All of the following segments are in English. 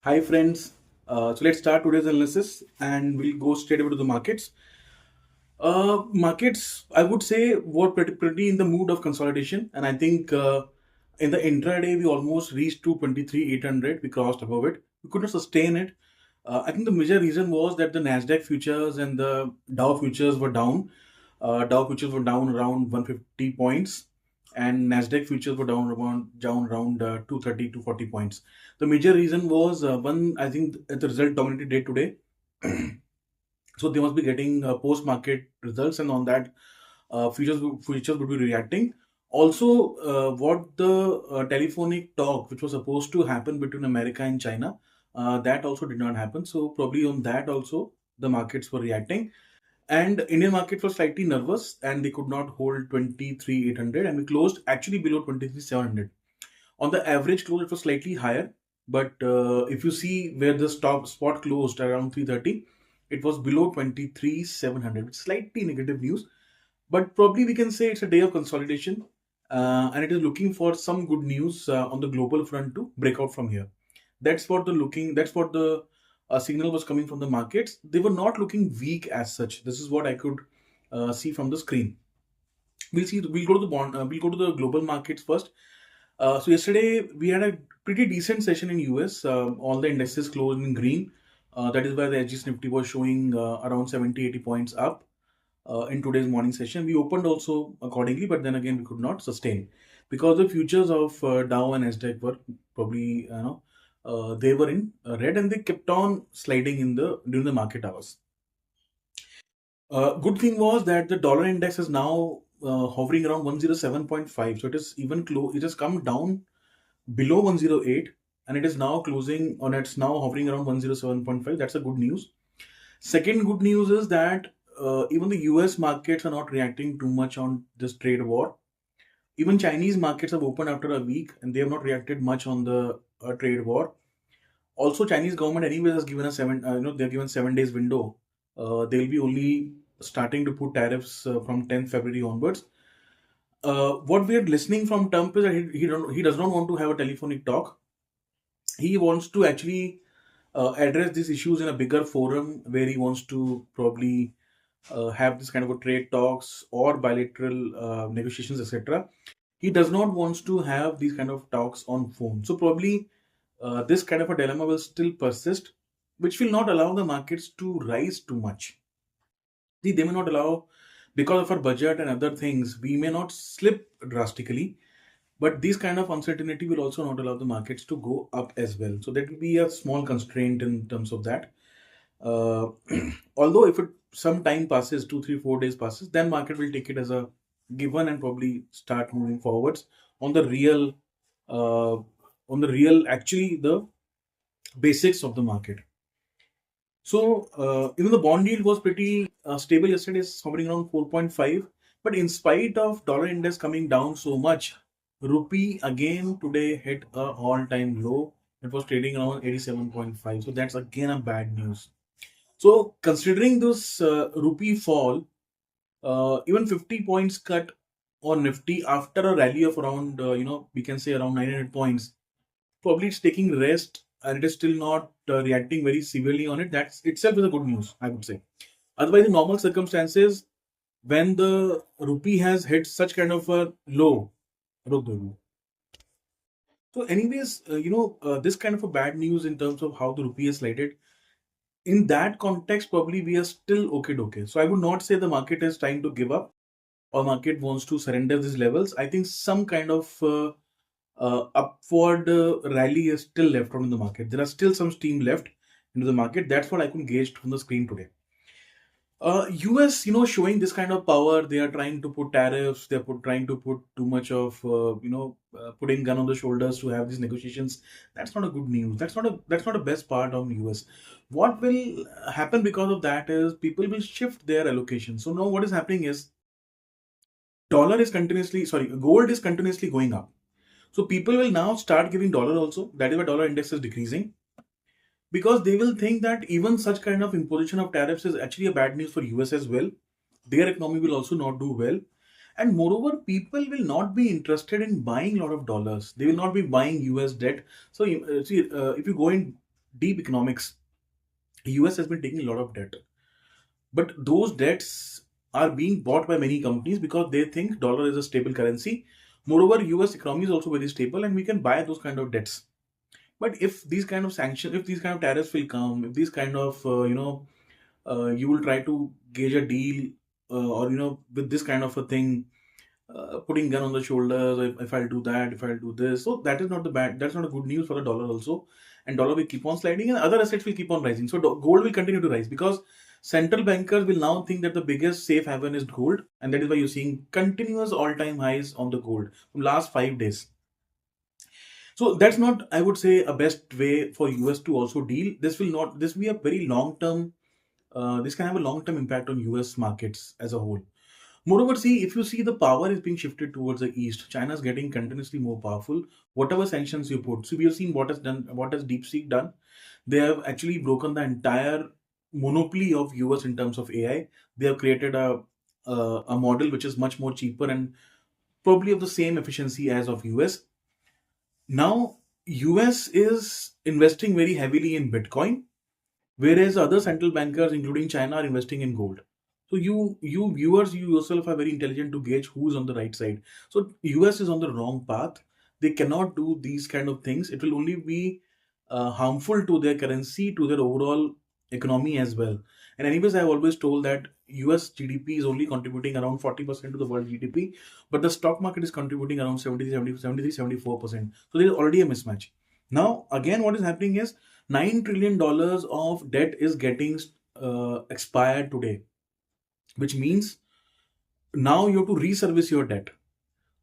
Hi friends. So let's start today's analysis and we'll go straight over to the markets. Markets, I would say, were pretty in the mood of consolidation, and I think in the intraday we almost reached to 23,800. We crossed above it. We could not sustain it. I think the major reason was that the Nasdaq futures and the Dow futures were down. Dow futures were down around 150 points, and Nasdaq futures were down around 230 to 40 points. The major reason was one. I think the result dominated day today. So they must be getting post market results, and on that, futures would be reacting. Also, what the telephonic talk which was supposed to happen between America and China, that also did not happen. So probably on that also the markets were reacting, and Indian market was slightly nervous and they could not hold 23,800, and we closed actually below 23,700. On the average close, it was slightly higher, but if you see where the stop spot closed around 330, it was below 23,700. Slightly negative news, but probably we can say it's a day of consolidation, and it is looking for some good news on the global front to break out from here. That's what the looking. That's what the signal was coming from the markets. They were not looking weak as such. This is what I could see from the screen. We'll see. We'll go to the bond. We'll go to the global markets first. So yesterday we had a pretty decent session in US. All the indices closed in green. That is why the HG Nifty was showing around 70, 80 points up in today's morning session. We opened also accordingly, but then again we could not sustain because the futures of Dow and Nasdaq were probably they were in red, and they kept on sliding in the during the market hours. Good thing was that the dollar index is now hovering around 107.5. So it is even close. It has come down below 108, and it is now closing on. It's now hovering around 107.5. That's a good news. Second good news is that even the US markets are not reacting too much on this trade war. Even Chinese markets have opened after a week, and they have not reacted much on the trade war. Also, Chinese government anyways has given a they've given 7 days window. They'll be only starting to put tariffs from 10th February onwards. What we are listening from Trump is that he does not want to have a telephonic talk. He wants to actually address these issues in a bigger forum where he wants to probably have this kind of a trade talks or bilateral negotiations, etc. He does not want to have these kind of talks on phone. So probably this kind of a dilemma will still persist, which will not allow the markets to rise too much. See, they may not allow, because of our budget and other things, we may not slip drastically, but this kind of uncertainty will also not allow the markets to go up as well. So that will be a small constraint in terms of that. Uh, Although if it some time passes, 2, 3, 4 days passes, then market will take it as a given and probably start moving forwards on the real, uh, actually the basics of the market. So even the bond yield was pretty stable yesterday, it's hovering around 4.5. But in spite of dollar index coming down so much, rupee again today hit a all-time low. It was trading around 87.5. So that's again a bad news. So considering this rupee fall, even 50 points cut on Nifty after a rally of around, we can say around 900 points, probably it's taking rest and it is still not reacting very severely on it. That's itself is a good news, I would say. Otherwise, in normal circumstances, when the rupee has hit such kind of a low, रुक दो अभी. So, anyways, this kind of a bad news in terms of how the rupee is slided. In that context, probably we are still okay. So, I would not say the market is trying to give up or market wants to surrender these levels. I think some kind of upward rally is still left on in the market. There are still some steam left into the market. That's what I could gauge from the screen today. US, showing this kind of power, they are trying to put tariffs. They're trying to put too much of, putting gun on the shoulders to have these negotiations. That's not a good news. That's not a best part of US. What will happen because of that is people will shift their allocation. So now what is happening is gold is continuously going up. So people will now start giving dollar also. That is why dollar index is decreasing, because they will think that even such kind of imposition of tariffs is actually a bad news for US as well. Their economy will also not do well. And moreover, people will not be interested in buying a lot of dollars. They will not be buying US debt. So if you go in deep economics, US has been taking a lot of debt, but those debts are being bought by many companies because they think dollar is a stable currency. Moreover, US economy is also very stable and we can buy those kind of debts. But if these kind of sanctions, if these kind of tariffs will come, if these kind of you will try to gauge a deal, or with this kind of a thing, putting gun on the shoulders, if I'll do that, if I'll do this, so that is not the bad, that's not a good news for the dollar also. And dollar will keep on sliding and other assets will keep on rising, so gold will continue to rise because central bankers will now think that the biggest safe haven is gold, and that is why you're seeing continuous all-time highs on the gold from last 5 days. So that's not, I would say, a best way for US to also deal. This will be a very long term, this can have a long term impact on US markets as a whole. Moreover, see, if you see the power is being shifted towards the east, China's getting continuously more powerful. Whatever sanctions you put, so we have seen what has DeepSeek done. They have actually broken the entire monopoly of US in terms of AI. They have created a model which is much more cheaper and probably of the same efficiency as of US. Now, US is investing very heavily in Bitcoin, whereas other central bankers, including China, are investing in gold. So you viewers, you yourself are very intelligent to gauge who's on the right side. So US is on the wrong path. They cannot do these kind of things. It will only be harmful to their currency, to their overall economy as well. And anyways, I've always told that US GDP is only contributing around 40% to the world GDP, but the stock market is contributing around 74%. So there is already a mismatch. Now, again, what is happening is $9 trillion of debt is getting expired today, which means now you have to reservice your debt.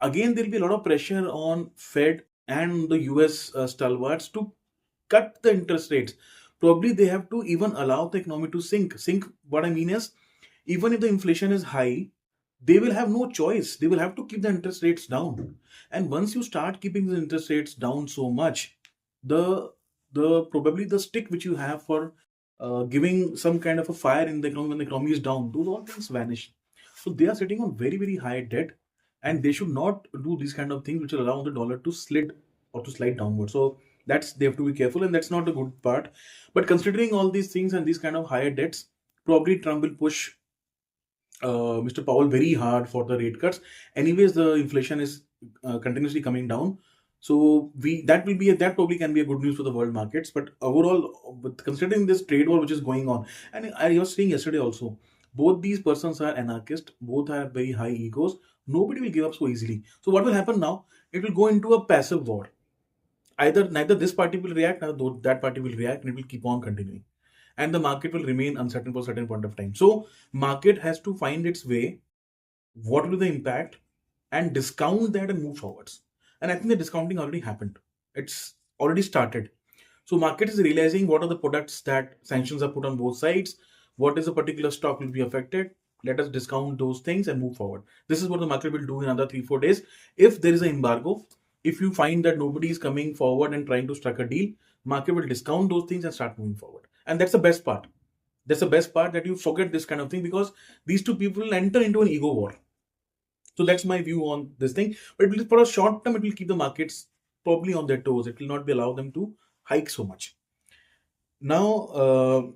Again, there will be a lot of pressure on Fed and the US stalwarts to cut the interest rates. Probably they have to even allow the economy to sink. Sink, what I mean is, even if the inflation is high, they will have no choice. They will have to keep the interest rates down. And once you start keeping the interest rates down so much, the the probably the stick which you have for giving some kind of a fire in the economy when the economy is down, those all things vanish. So they are sitting on very very high debt, and they should not do these kind of things which will allow the dollar to slid or to slide downward. So that's, they have to be careful, and that's not a good part. But considering all these things and these kind of higher debts, probably Trump will push Mr. Powell very hard for the rate cuts. Anyways, the inflation is continuously coming down. So we that will be that probably can be a good news for the world markets. But overall, with considering this trade war which is going on, and I was saying yesterday also, both these persons are anarchists. Both have very high egos. Nobody will give up so easily. So what will happen now? It will go into a passive war. Either neither this party will react, neither that party will react, and it will keep on continuing, and the market will remain uncertain for a certain point of time. So market has to find its way, what will be the impact, and discount that and move forwards. And I think the discounting already happened. It's already started. So market is realizing what are the products that sanctions are put on both sides, what is a particular stock will be affected. Let us discount those things and move forward. This is what the market will do in another 3 4 days. If there is an embargo, if you find that nobody is coming forward and trying to strike a deal, market will discount those things and start moving forward. And that's the best part. That's the best part, that you forget this kind of thing, because these two people enter into an ego war. So that's my view on this thing. But it will, for a short term, it will keep the markets probably on their toes. It will not be allow them to hike so much. Now,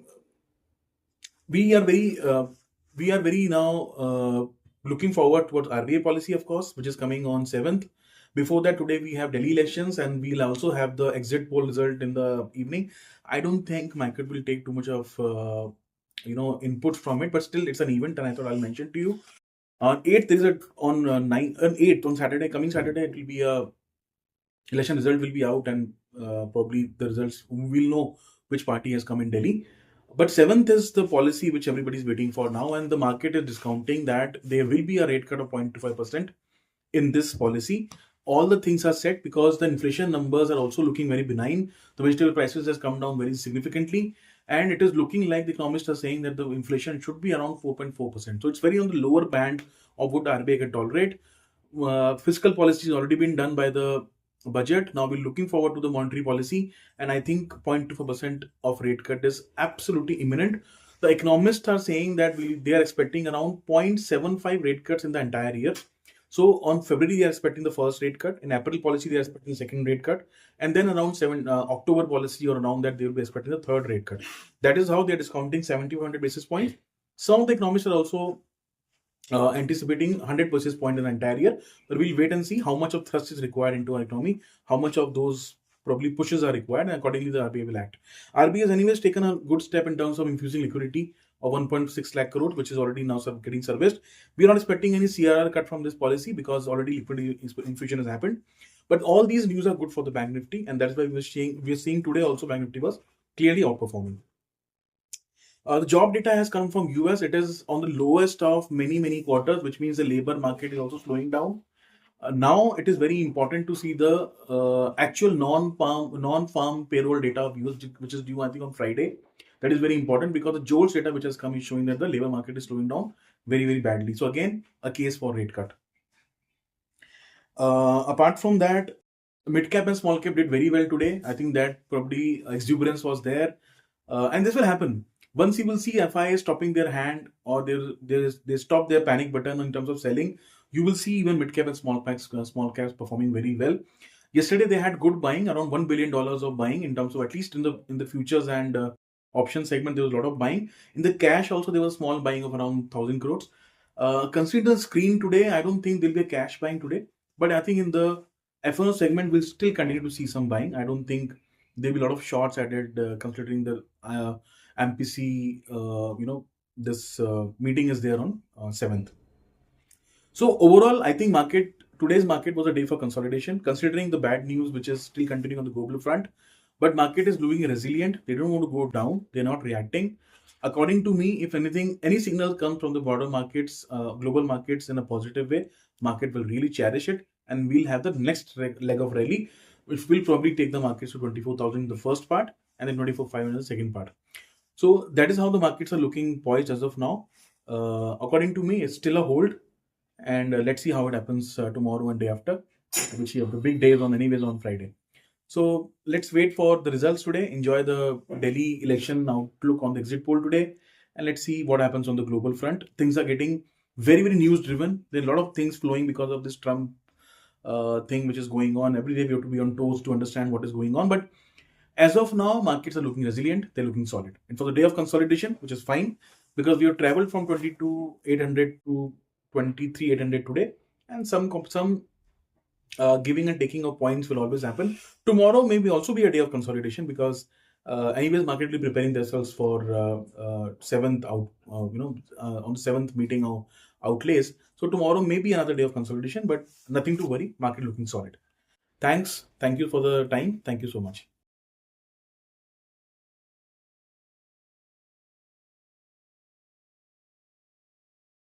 we are very now looking forward towards RBI policy, of course, which is coming on 7th. Before that, today we have Delhi elections, and we'll also have the exit poll result in the evening. I don't think market will take too much of input from it, but still it's an event, and I thought I'll mention to you. On 8th, there is a on 8th on Saturday, coming Saturday, it will be a election result will be out, and probably the results, we will know which party has come in Delhi. But 7th is the policy which everybody is waiting for now, and the market is discounting that there will be a rate cut of 0.25% in this policy. All the things are set because the inflation numbers are also looking very benign. The vegetable prices has come down very significantly, and it is looking like the economists are saying that the inflation should be around 4.4%. So it's very on the lower band of what RBI can tolerate. Fiscal policy has already been done by the budget. Now we're looking forward to the monetary policy, and I think 0.24% of rate cut is absolutely imminent. The economists are saying that they are expecting around 0.75 rate cuts in the entire year. So on February they are expecting the first rate cut. In April policy they are expecting the second rate cut, and then around October policy or around that they will be expecting the third rate cut. That is how they are discounting 70-100 basis points. Some of the economists are also anticipating 100 basis point in the entire year. But we'll wait and see how much of thrust is required into our economy, how much of those probably pushes are required, and accordingly the RBI will act. RBI has anyways taken a good step in terms of infusing liquidity of 1.6 lakh crore, which is already now getting serviced. We are not expecting any CRR cut from this policy because already liquidity infusion has happened. But all these news are good for the Bank Nifty, and that's why we are seeing today also Bank Nifty was clearly outperforming. The job data has come from US. It is on the lowest of many quarters, which means the labor market is also slowing down. Now it is very important to see the actual non-farm payroll data of US, which is due I think on Friday. That is very important because the JOLTS data which has come is showing that the labor market is slowing down very badly. So again, a case for rate cut. Apart from that, mid cap and small cap did very well today. I think that probably exuberance was there, and this will happen once you will see FIA stopping their hand or they stop their panic button in terms of selling. You will see even mid cap and small caps performing very well. Yesterday they had good buying, around $1 billion of buying in terms of at least in the futures and option segment. There was a lot of buying in the cash. Also there was small buying of around 1,000 crores. Consider the screen today. I don't think there'll be a cash buying today. But I think in the F&O segment, we'll still continue to see some buying. I don't think there'll be a lot of shorts added, considering the MPC, this meeting is there on 7th. So overall, I think today's market was a day for consolidation, considering the bad news which is still continuing on the global front. But market is looking resilient. They don't want to go down. They're not reacting. According to me, if anything, any signal comes from the broader markets, global markets in a positive way, market will really cherish it, and we'll have the next leg of rally, which will probably take the markets to 24,000 in the first part and then 24,500 in the second part. So that is how the markets are looking poised as of now. According to me, it's still a hold, and let's see how it happens tomorrow and day after, which you have the big days on anyways on Friday. So let's wait for the results today. Enjoy the Delhi election outlook on the exit poll today, and let's see what happens on the global front. Things are getting very news driven. There are a lot of things flowing because of this Trump thing which is going on. Every day we have to be on toes to understand what is going on. But as of now, markets are looking resilient. They're looking solid. And for the day of consolidation, which is fine because we have traveled from 22,800 to 23,800 today, and some giving and taking of points will always happen. Tomorrow may also be a day of consolidation because anyways market will be preparing themselves for seventh out, on the seventh meeting of outlays. So tomorrow may be another day of consolidation, but nothing to worry. Market looking solid. Thank you for the time. Thank you so much.